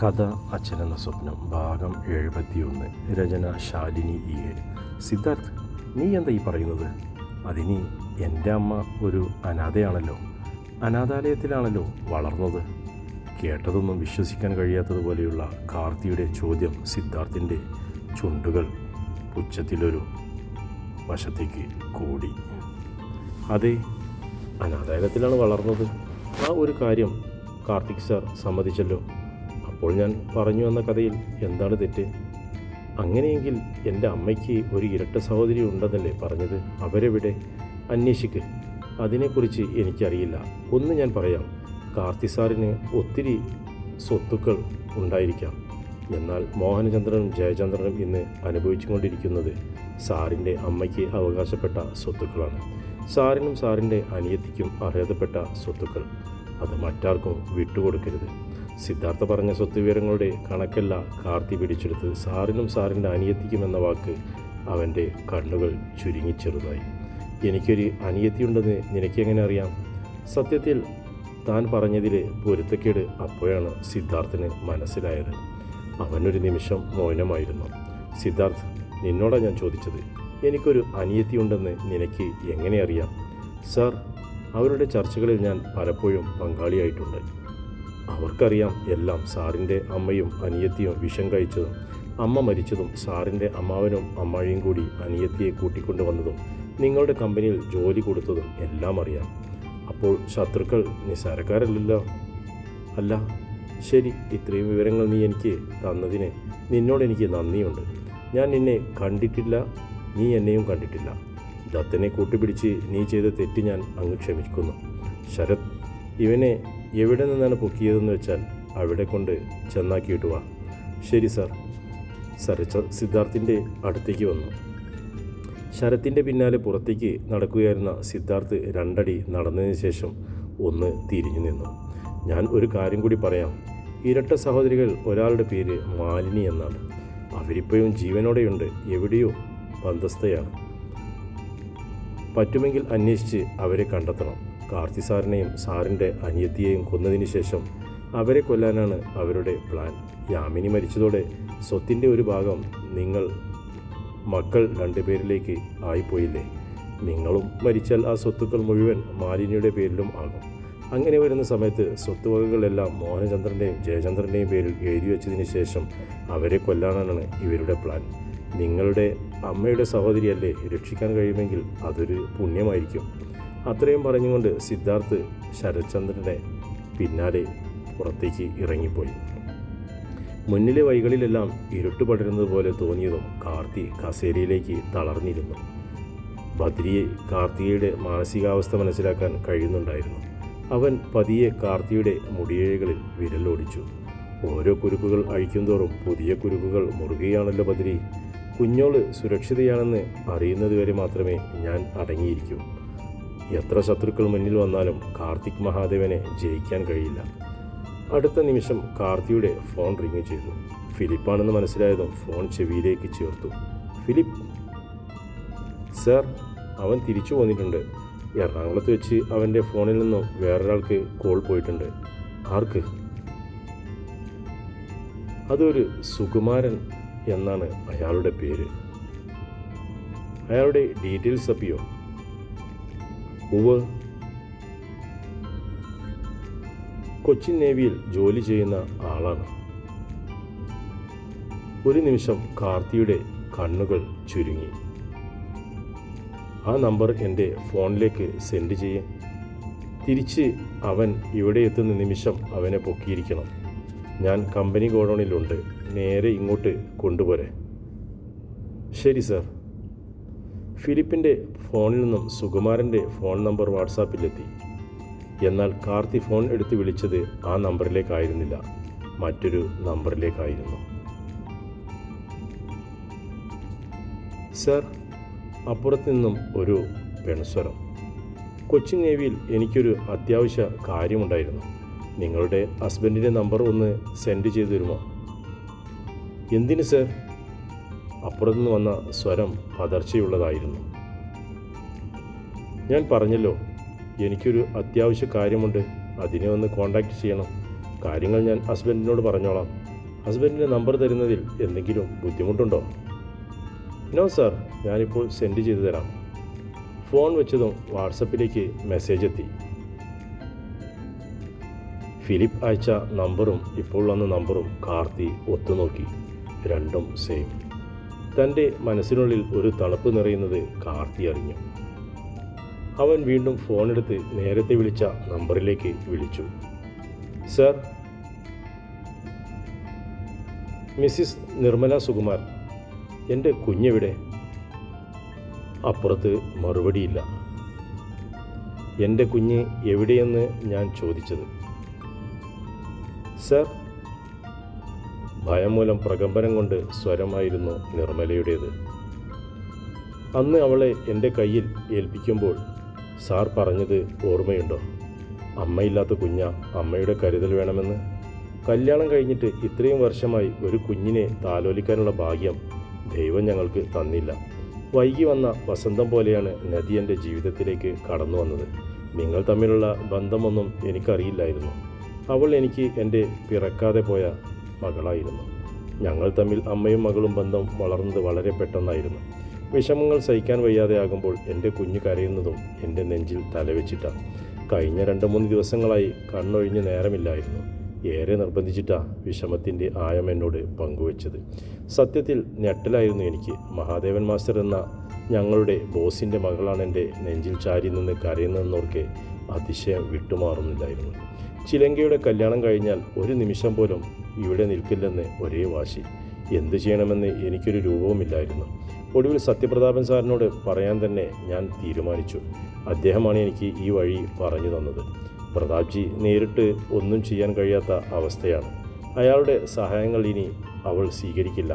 കഥ അച്ഛനെന്ന സ്വപ്നം ഭാഗം 71. രചന ശാലിനി EA. സിദ്ധാർത്ഥ്, നീ എന്താ ഈ പറയുന്നത്? അതിനി എൻ്റെ അമ്മ ഒരു അനാഥയാണല്ലോ, അനാഥാലയത്തിലാണല്ലോ വളർന്നത്. കേട്ടതൊന്നും വിശ്വസിക്കാൻ കഴിയാത്തതുപോലെയുള്ള കാർത്തിയുടെ ചോദ്യം സിദ്ധാർത്ഥിൻ്റെ ചുണ്ടുകൾ പുച്ഛത്തിലൊരു വശത്തേക്ക് കൂടി. അതെ, അനാഥാലയത്തിലാണ് വളർന്നത്. ആ ഒരു കാര്യം കാർത്തിക് സാർ സമ്മതിച്ചല്ലോ. അപ്പോൾ ഞാൻ പറഞ്ഞു വന്ന കഥയിൽ എന്താണ് തെറ്റ്? അങ്ങനെയെങ്കിൽ എൻ്റെ അമ്മയ്ക്ക് ഒരു ഇരട്ട സഹോദരി ഉണ്ടെന്നല്ലേ പറഞ്ഞത്? അവരെവിടെ? അന്വേഷിക്ക്. അതിനെക്കുറിച്ച് എനിക്കറിയില്ല. ഒന്ന് ഞാൻ പറയാം, കാർത്തിക് സാറിന് ഒത്തിരി സ്വത്തുക്കൾ ഉണ്ടായിരിക്കാം. എന്നാൽ മോഹനചന്ദ്രനും ജയചന്ദ്രനും ഇന്ന് അനുഭവിച്ചുകൊണ്ടിരിക്കുന്നത് സാറിൻ്റെ അമ്മയ്ക്ക് അവകാശപ്പെട്ട സ്വത്തുക്കളാണ്. സാറിനും സാറിൻ്റെ അനിയത്തിക്കും അർഹതപ്പെട്ട സ്വത്തുക്കൾ. അത് മറ്റാർക്കും വിട്ടുകൊടുക്കരുത്. സിദ്ധാർത്ഥ പറഞ്ഞ സ്വത്ത് വിവരങ്ങളുടെ കണക്കല്ല കാർത്തി പിടിച്ചെടുത്ത്. സാറിനും സാറിൻ്റെ അനിയത്തിക്കും എന്ന വാക്ക് അവൻ്റെ കണ്ണുകൾ ചുരുങ്ങി ചെറുതായി. എനിക്കൊരു അനിയത്തിയുണ്ടെന്ന് നിനക്കെങ്ങനെ അറിയാം? സത്യത്തിൽ താൻ പറഞ്ഞതിൽ പൊരുത്തക്കേട് അപ്പോഴാണ് സിദ്ധാർത്ഥിന് മനസ്സിലായത്. അവനൊരു നിമിഷം മൗനമായിരുന്നു. സിദ്ധാർത്ഥ്, നിന്നോടാണ് ഞാൻ ചോദിച്ചത്. എനിക്കൊരു അനിയത്തിയുണ്ടെന്ന് നിനക്ക് എങ്ങനെ അറിയാം? സാർ, അവരുടെ ചർച്ചകളിൽ ഞാൻ പലപ്പോഴും പങ്കാളിയായിട്ടുണ്ട്. അവർക്കറിയാം എല്ലാം. സാറിൻ്റെ അമ്മയും അനിയത്തിയും വിഷം കഴിച്ചതും അമ്മ മരിച്ചതും സാറിൻ്റെ അമ്മാവനും അമ്മായിയും കൂടി അനിയത്തിയെ കൂട്ടിക്കൊണ്ടു വന്നതും നിങ്ങളുടെ കമ്പനിയിൽ ജോലി കൊടുത്തതും എല്ലാം അറിയാം. അപ്പോൾ ശത്രുക്കൾ നിസ്സാരക്കാരല്ലല്ലോ. അല്ല. ശരി, ഇത്രയും വിവരങ്ങൾ നീ എനിക്ക് തന്നതിന് നിന്നോടെനിക്ക് നന്ദിയുണ്ട്. ഞാൻ നിന്നെ കണ്ടിട്ടില്ല, നീ എന്നെയും കണ്ടിട്ടില്ല. ദത്തനെ കൂട്ടുപിടിച്ച് നീ ചെയ്ത തെറ്റ് ഞാൻ അങ്ങ് ക്ഷമിക്കുന്നു. ശരത്, ഇവനെ എവിടെ നിന്നാണ് പൊക്കിയതെന്ന് വെച്ചാൽ അവിടെ കൊണ്ട് ചെന്നാക്കിയിട്ട് വാ. ശരി സാർ. സിദ്ധാർത്ഥിൻ്റെ അടുത്തേക്ക് വന്നു. ശരത്തിൻ്റെ പിന്നാലെ പുറത്തേക്ക് നടക്കുകയായിരുന്ന സിദ്ധാർത്ഥ് 2 അടി നടന്നതിന് ശേഷം ഒന്ന് തിരിഞ്ഞു നിന്നു. ഞാൻ ഒരു കാര്യം കൂടി പറയാം. ഇരട്ട സഹോദരികൾ ഒരാളുടെ പേര് മാലിനി എന്നാണ്. അവരിപ്പോഴും ജീവനോടെയുണ്ട്. എവിടെയോ ബന്ധസ്ഥയാണ്. പറ്റുമെങ്കിൽ അന്വേഷിച്ച് അവരെ കണ്ടെത്തണം. കാർത്തി സാറിനെയും സാറിൻ്റെ അനിയത്തിയെയും കൊന്നതിന് ശേഷം അവരെ കൊല്ലാനാണ് അവരുടെ പ്ലാൻ. യാമിനി മരിച്ചതോടെ സ്വത്തിൻ്റെ ഒരു ഭാഗം നിങ്ങൾ മക്കൾ 2 പേരിലേക്ക് ആയിപ്പോയില്ലേ? നിങ്ങളും മരിച്ചാൽ ആ സ്വത്തുക്കൾ മുഴുവൻ മാലിനിയുടെ പേരിലും ആകും. അങ്ങനെ വരുന്ന സമയത്ത് സ്വത്തുവകകളെല്ലാം മോഹനചന്ദ്രൻ്റെയും ജയചന്ദ്രൻ്റെയും പേരിൽ എഴുതി വെച്ചതിന് ശേഷം അവരെ കൊല്ലാനാണ് ഇവരുടെ പ്ലാൻ. നിങ്ങളുടെ അമ്മയുടെ സഹോദരിയല്ലേ? രക്ഷിക്കാൻ കഴിയുമെങ്കിൽ അതൊരു പുണ്യമായിരിക്കും. അത്രയും പറഞ്ഞുകൊണ്ട് സിദ്ധാർത്ഥ് ശരത്ചന്ദ്രൻ്റെ പിന്നാലെ പുറത്തേക്ക് ഇറങ്ങിപ്പോയി. മുന്നിലെ വഴികളിലെല്ലാം ഇരുട്ട് പടരുന്നത് പോലെ തോന്നിയതും കാർത്തി കസേരയിലേക്ക് തളർന്നിരുന്നു. ബദ്രിയെ കാർത്തികയുടെ മാനസികാവസ്ഥ മനസ്സിലാക്കാൻ കഴിയുന്നുണ്ടായിരുന്നു. അവൻ പതിയെ കാർത്തിയുടെ മുടിയിഴകളിൽ വിരലോടിച്ചു. ഓരോ കുരുക്കുകൾ അഴിക്കുംതോറും പുതിയ കുരുക്കുകൾ മുറുകയാണല്ലോ ബദ്രി. കുഞ്ഞോള് സുരക്ഷിതയാണെന്ന് അറിയുന്നതുവരെ മാത്രമേ ഞാൻ അടങ്ങിയിരിക്കൂ. എത്ര ശത്രുക്കൾ മുന്നിൽ വന്നാലും കാർത്തിക് മഹാദേവനെ ജയിക്കാൻ കഴിയില്ല. അടുത്ത നിമിഷം കാർത്തിയുടെ ഫോൺ റിങ് ചെയ്തു. ഫിലിപ്പാണെന്ന് മനസ്സിലായതും ഫോൺ ചെവിയിലേക്ക് ചേർത്തു. ഫിലിപ്പ് സാർ, അവൻ തിരിച്ചു പോന്നിട്ടുണ്ട്. എറണാകുളത്ത് വെച്ച് അവൻ്റെ ഫോണിൽ നിന്നും വേറൊരാൾക്ക് കോൾ പോയിട്ടുണ്ട്. ആർക്ക്? അതൊരു സുകുമാരൻ എന്നാണ് അയാളുടെ പേര്. അയാളുടെ ഡീറ്റെയിൽസ് അപ്പിയോ? ഉവ്. കൊച്ചിൻ നേവിയിൽ ജോലി ചെയ്യുന്ന ആളാണ്. ഒരു നിമിഷം കാർത്തിയുടെ കണ്ണുകൾ ചുരുങ്ങി. ആ നമ്പർ എൻ്റെ ഫോണിലേക്ക് സെൻഡ് ചെയ്യേ. തിരിച്ച് അവൻ ഇവിടെ എത്തുന്ന നിമിഷം അവനെ പൊക്കിയിരിക്കണം. ഞാൻ കമ്പനി ഗോഡൗണിലുണ്ട്. നേരെ ഇങ്ങോട്ട് കൊണ്ടുപോരെ. ശരി സാർ. ഫിലിപ്പിൻ്റെ ഫോണിൽ നിന്നും സുകുമാരൻ്റെ ഫോൺ നമ്പർ വാട്സാപ്പിലെത്തി. എന്നാൽ കാർത്തി ഫോൺ എടുത്ത് വിളിച്ചത് ആ നമ്പറിലേക്കായിരുന്നില്ല, മറ്റൊരു നമ്പറിലേക്കായിരുന്നു. സാർ, അപ്പുറത്ത് നിന്നും ഒരു പെൺസ്വരം. കൊച്ചിൻ നേവിയിൽ എനിക്കൊരു അത്യാവശ്യ കാര്യമുണ്ടായിരുന്നു. നിങ്ങളുടെ ഹസ്ബൻഡിൻ്റെ നമ്പർ ഒന്ന് സെൻഡ് ചെയ്തു തരുമോ? എന്തിന് സാർ? അപ്പുറത്തുനിന്ന് വന്ന സ്വരം പതർച്ചയുള്ളതായിരുന്നു. ഞാൻ പറഞ്ഞല്ലോ, എനിക്കൊരു അത്യാവശ്യ കാര്യമുണ്ട്. അതിനെ ഒന്ന് കോണ്ടാക്ട് ചെയ്യണം. കാര്യങ്ങൾ ഞാൻ ഹസ്ബൻഡിനോട് പറഞ്ഞോളാം. ഹസ്ബൻഡിൻ്റെ നമ്പർ തരുന്നതിൽ എന്തെങ്കിലും ബുദ്ധിമുട്ടുണ്ടോ? നോ സാർ, ഞാനിപ്പോൾ സെൻഡ് ചെയ്തു തരാം. ഫോൺ വെച്ചതും വാട്സപ്പിലേക്ക് മെസ്സേജ് എത്തി. ഫിലിപ്പ് അയച്ച നമ്പറും ഇപ്പോൾ വന്ന നമ്പറും കാർത്തി ഒത്തുനോക്കി. രണ്ടും സെയിം. തൻ്റെ മനസ്സിനുള്ളിൽ ഒരു തണുപ്പ് നിറയുന്നത് കാർത്തി അറിഞ്ഞു. അവൻ വീണ്ടും ഫോണെടുത്ത് നേരത്തെ വിളിച്ച നമ്പറിലേക്ക് വിളിച്ചു. സർ, മിസ്സിസ് നിർമ്മല സുകുമാർ, എൻ്റെ കുഞ്ഞെവിടെ? അപ്പുറത്ത് മറുപടിയില്ല. എൻ്റെ കുഞ്ഞ് എവിടെയെന്ന് ഞാൻ ചോദിച്ചത്. സർ, ഭയം മൂലം പ്രകമ്പനം കൊണ്ട് സ്വരമായിരുന്നു നിർമ്മലയുടേത്. അന്ന് അവളെ എൻ്റെ കയ്യിൽ ഏൽപ്പിക്കുമ്പോൾ സാർ പറഞ്ഞത് ഓർമ്മയുണ്ടോ? അമ്മയില്ലാത്ത കുഞ്ഞ, അമ്മയുടെ കരുതൽ വേണമെന്ന്. കല്യാണം കഴിഞ്ഞിട്ട് ഇത്രയും വർഷമായി ഒരു കുഞ്ഞിനെ താലോലിക്കാനുള്ള ഭാഗ്യം ദൈവം ഞങ്ങൾക്ക് തന്നില്ല. വൈകി വന്ന വസന്തം പോലെയാണ് നദി എൻ്റെ ജീവിതത്തിലേക്ക് കടന്നു വന്നത്. നിങ്ങൾ തമ്മിലുള്ള ബന്ധമൊന്നും എനിക്കറിയില്ലായിരുന്നു. അവൾ എനിക്ക് എൻ്റെ പിറക്കാതെ പോയ മകളായിരുന്നു. ഞങ്ങൾ തമ്മിൽ അമ്മയും മകളും ബന്ധം വളർന്നത് വളരെ പെട്ടെന്നായിരുന്നു. വിഷമങ്ങൾ സഹിക്കാൻ വയ്യാതെയാകുമ്പോൾ എൻ്റെ കുഞ്ഞ് കരയുന്നതും എൻ്റെ നെഞ്ചിൽ തലവെച്ചിട്ടാണ്. കഴിഞ്ഞ 2-3 ദിവസങ്ങളായി കണ്ണൊഴിഞ്ഞ് നേരമില്ലായിരുന്നു. ഏറെ നിർബന്ധിച്ചിട്ടാണ് വിഷമത്തിൻ്റെ ആയം എന്നോട് പങ്കുവച്ചത്. സത്യത്തിൽ ഞെട്ടലായിരുന്നു എനിക്ക്. മഹാദേവൻ മാസ്റ്റർ എന്ന ഞങ്ങളുടെ ബോസിൻ്റെ മകളാണ് എൻ്റെ നെഞ്ചിൽ ചാരി നിന്ന് കരയുന്നതെന്നോർക്ക് അതിശയം വിട്ടുമാറുന്നില്ലായിരുന്നു. ചിലങ്കയുടെ കല്യാണം കഴിഞ്ഞാൽ ഒരു നിമിഷം പോലും ഇവിടെ നിൽക്കില്ലെന്ന് ഒരേ വാശി. എന്തു ചെയ്യണമെന്ന് എനിക്കൊരു രൂപവുമില്ലായിരുന്നു. ഒടുവിൽ സത്യപ്രതാപൻ സാറിനോട് പറയാൻ തന്നെ ഞാൻ തീരുമാനിച്ചു. അദ്ദേഹമാണ് എനിക്ക് ഈ വഴി പറഞ്ഞു തന്നത്. പ്രതാപ്ജി നേരിട്ട് ഒന്നും ചെയ്യാൻ കഴിയാത്ത അവസ്ഥയാണ്. അയാളുടെ സഹായങ്ങൾ ഇനി അവൾ സ്വീകരിക്കില്ല.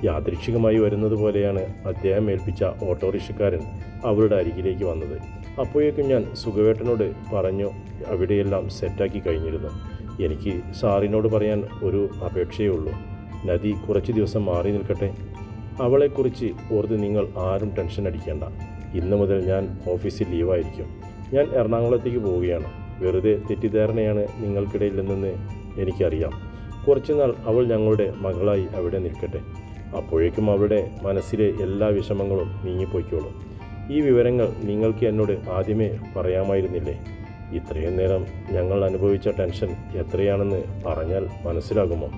യാദൃച്ഛികമായി വരുന്നത് പോലെയാണ് അദ്ദേഹം ഏൽപ്പിച്ച ഓട്ടോറിക്ഷക്കാരൻ അവളുടെ അരികിലേക്ക് വന്നത്. അപ്പോഴേക്കും ഞാൻ സുഖവേട്ടനോട് പറഞ്ഞു അവിടെയെല്ലാം സെറ്റാക്കി കഴിഞ്ഞിരുന്നു. എനിക്ക് സാറിനോട് പറയാൻ ഒരു അപേക്ഷയേ ഉള്ളൂ. നദി കുറച്ച് ദിവസം മാറി നിൽക്കട്ടെ. അവളെക്കുറിച്ച് ഓർത്ത് നിങ്ങൾ ആരും ടെൻഷൻ അടിക്കേണ്ട. ഇന്നു മുതൽ ഞാൻ ഓഫീസിൽ ലീവായിരിക്കും. ഞാൻ എറണാകുളത്തേക്ക് പോവുകയാണ്. വെറുതെ തെറ്റിദ്ധാരണയാണ് നിങ്ങൾക്കിടയിൽ നിന്നെന്ന് എനിക്കറിയാം. കുറച്ചുനാൾ അവൾ ഞങ്ങളുടെ മകളായി അവിടെ നിൽക്കട്ടെ. അപ്പോഴേക്കും അവളുടെ മനസ്സിലെ എല്ലാ വിഷമങ്ങളും നീങ്ങിപ്പോയിക്കോളും. ഈ വിവരങ്ങൾ നിങ്ങൾക്ക് എന്നോട് ആദ്യമേ പറയാമായിരുന്നില്ലേ? ഇത്രയും നേരം ഞങ്ങൾ അനുഭവിച്ച ടെൻഷൻ എത്രയാണെന്ന് പറഞ്ഞാൽ മനസ്സിലാകുമോ?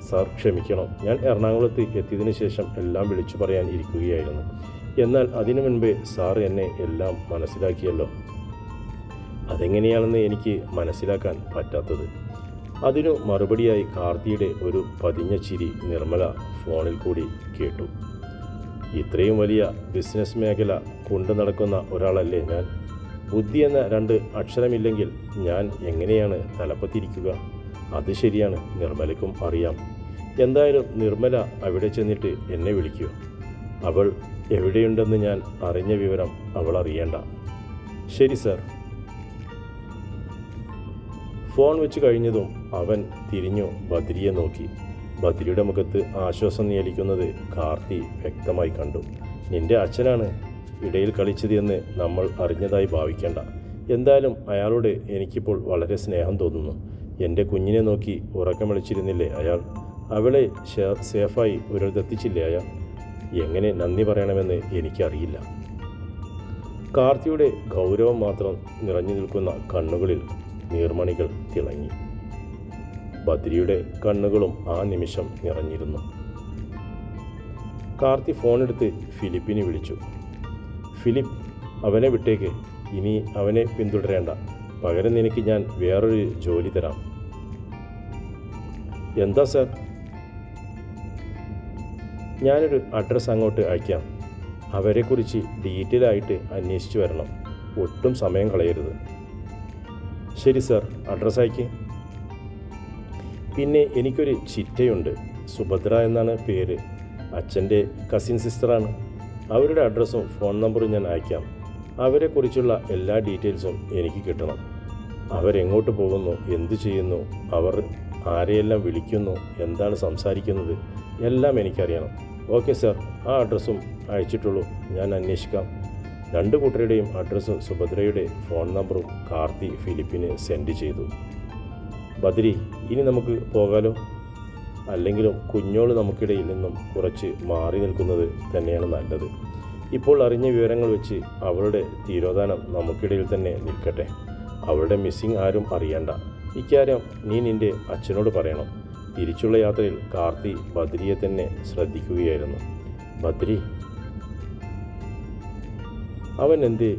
സാർ ക്ഷമിക്കണം. ഞാൻ എറണാകുളത്ത് എത്തിയതിനു ശേഷം എല്ലാം വിളിച്ചു പറയാൻ ഇരിക്കുകയായിരുന്നു. എന്നാൽ അതിനു മുൻപേ സാർ എന്നെ എല്ലാം മനസ്സിലാക്കിയല്ലോ. അതെങ്ങനെയാണെന്ന് എനിക്ക് മനസ്സിലാക്കാൻ പറ്റാത്തത്. അതിനു മറുപടിയായി കാർത്തിയുടെ ഒരു പതിഞ്ഞ ചിരി നിർമ്മല ഫോണിൽ കൂടി കേട്ടു. ഇത്രയും വലിയ ബിസിനസ് മേഖല കൊണ്ടു നടക്കുന്ന ഒരാളല്ലേ ഞാൻ. ബുദ്ധി എന്ന 2 അക്ഷരമില്ലെങ്കിൽ ഞാൻ എങ്ങനെയാണ് തലപ്പത്തിരിക്കുക? അത് ശരിയാണ്, നിർമ്മലയ്ക്കും അറിയാം. എന്തായാലും നിർമ്മല അവിടെ ചെന്നിട്ട് എന്നെ വിളിക്കൂ. അവൾ എവിടെയുണ്ടെന്ന് ഞാൻ അറിഞ്ഞ വിവരം അവൾ അറിയേണ്ട. ശരി സാർ. ഫോൺ വെച്ച് കഴിഞ്ഞതും അവൻ തിരിഞ്ഞു ബദ്രിയെ നോക്കി. ബദ്രിയുടെ മുഖത്ത് ആശ്വാസം നിയലിക്കുന്നത് കാർത്തി വ്യക്തമായി കണ്ടു. നിന്റെ അച്ഛനാണ് ഇടയിൽ കളിച്ചത് എന്ന് നമ്മൾ അറിഞ്ഞതായി ഭാവിക്കേണ്ട. എന്തായാലും അയാളോട് എനിക്കിപ്പോൾ വളരെ സ്നേഹം തോന്നുന്നു. എൻ്റെ കുഞ്ഞിനെ നോക്കി ഉറക്കം വിളിച്ചിരുന്നില്ലേ അയാൾ? അവളെ സേഫായി ഒരിടത്തെത്തിച്ചില്ലേ അയാൾ? എങ്ങനെ നന്ദി പറയണമെന്ന് എനിക്കറിയില്ല. കാർത്തിയുടെ ഗൗരവം മാത്രം നിറഞ്ഞു നിൽക്കുന്ന കണ്ണുകളിൽ നീർമണികൾ തിളങ്ങി. ബദ്രിയുടെ കണ്ണുകളും ആ നിമിഷം നിറഞ്ഞിരുന്നു. കാർത്തി ഫോണെടുത്ത് ഫിലിപ്പിനെ വിളിച്ചു. ഫിലിപ്പ്, അവനെ വിട്ടേക്ക്. ഇനി അവനെ പിന്തുടരേണ്ട. പകരം നിനക്ക് ഞാൻ വേറൊരു ജോലി തരാം. എന്താ സാർ? ഞാനൊരു അഡ്രസ്സ് അങ്ങോട്ട് അയക്കാം. അവരെക്കുറിച്ച് ഡീറ്റെയിൽ ആയിട്ട് അന്വേഷിച്ച് വരണം. ഒട്ടും സമയം കളയരുത്. ശരി സാർ, അഡ്രസ്സ് അയക്ക്. പിന്നെ എനിക്കൊരു ചിറ്റയുണ്ട്. സുഭദ്ര എന്നാണ് പേര്. അച്ഛൻ്റെ കസിൻ സിസ്റ്ററാണ്. അവരുടെ അഡ്രസ്സും ഫോൺ നമ്പറും ഞാൻ അയക്കാം. അവരെക്കുറിച്ചുള്ള എല്ലാ ഡീറ്റെയിൽസും എനിക്ക് കിട്ടണം. അവരെങ്ങോട്ട് പോകുന്നു, എന്തു ചെയ്യുന്നു, അവർ ആരെയെല്ലാം വിളിക്കുന്നു, എന്താണ് സംസാരിക്കുന്നത്, എല്ലാം എനിക്കറിയണം. ഓക്കെ സാർ, ആ അഡ്രസ്സും അയച്ചിട്ടുള്ളൂ. ഞാൻ അന്വേഷിക്കാം. 2 കൂട്ടരുടെയും അഡ്രസ്സും സുഭദ്രയുടെ ഫോൺ നമ്പറും കാർത്തി ഫിലിപ്പിന് സെൻഡ് ചെയ്തു. ബദ്രി, ഇനി നമുക്ക് പോകാലോ? അല്ലെങ്കിലും കുഞ്ഞോള് നമുക്കിടയിൽ നിന്നും കുറച്ച് മാറി നിൽക്കുന്നത് തന്നെയാണ് നല്ലത്. ഇപ്പോൾ അറിഞ്ഞ വിവരങ്ങൾ വെച്ച് അവളുടെ തിരോധാനം നമുക്കിടയിൽ തന്നെ നിൽക്കട്ടെ. അവളുടെ മിസ്സിങ് ആരും അറിയണ്ട. ഇക്കാര്യം നീ നിൻ്റെ അച്ഛനോട് പറയണം. തിരിച്ചുള്ള യാത്രയിൽ കാർത്തി ബദ്രിയെ തന്നെ ശ്രദ്ധിക്കുകയായിരുന്നു. ബദ്രി, അവൻ എന്ത്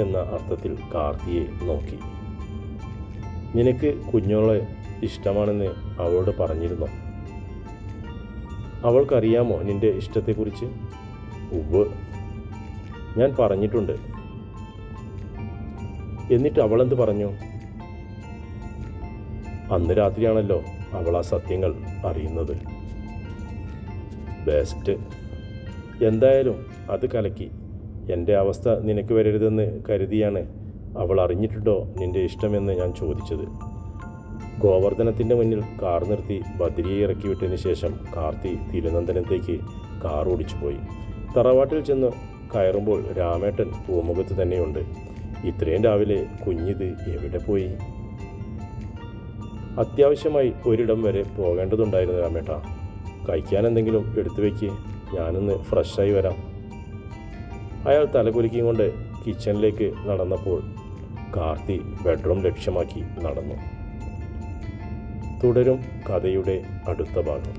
എന്ന അർത്ഥത്തിൽ കാർത്തിയെ നോക്കി. നിനക്ക് കുഞ്ഞോളെ ഇഷ്ടമാണെന്ന് അവളോട് പറഞ്ഞിരുന്നോ? അവൾക്കറിയാമോ നിൻ്റെ ഇഷ്ടത്തെക്കുറിച്ച്? ഉവ്വ്, ഞാൻ പറഞ്ഞിട്ടുണ്ട്. എന്നിട്ട് അവളെന്ത് പറഞ്ഞു? അന്ന് രാത്രിയാണല്ലോ അവൾ ആ സത്യങ്ങൾ അറിയുന്നത്. ബെസ്റ്റ്. എന്തായാലും അത് കലക്കി. എൻ്റെ അവസ്ഥ നിനക്ക് വരരുതെന്ന് കരുതിയാണ് അവൾ അറിഞ്ഞിട്ടുണ്ടോ നിൻ്റെ ഇഷ്ടമെന്ന് ഞാൻ ചോദിച്ചത്. ഗോവർദ്ധനത്തിൻ്റെ മുന്നിൽ കാർ നിർത്തി ബദ്രിയെ ഇറക്കി വിട്ടതിന് ശേഷം കാർത്തി തിരുനന്തനത്തേക്ക് കാർ ഓടിച്ചു പോയി. തറവാട്ടിൽ ചെന്ന് കയറുമ്പോൾ രാമേട്ടൻ പൂമുഖത്ത് തന്നെയുണ്ട്. ഇത്രയും രാവിലെ കുഞ്ഞിത് എവിടെ പോയി? അത്യാവശ്യമായി ഒരിടം വരെ പോകേണ്ടതുണ്ടായിരുന്നു രാമേട്ടാ. കഴിക്കാൻ എന്തെങ്കിലും എടുത്തു വയ്ക്ക്, ഞാനൊന്ന് ഫ്രഷായി വരാം. അയാൾ തലകുലുക്കിയും കൊണ്ട് കിച്ചണിലേക്ക് നടന്നപ്പോൾ കാർത്തി ബെഡ്റൂം ലക്ഷ്യമാക്കി നടന്നു. തുടരും കഥയുടെ അടുത്ത ഭാഗം.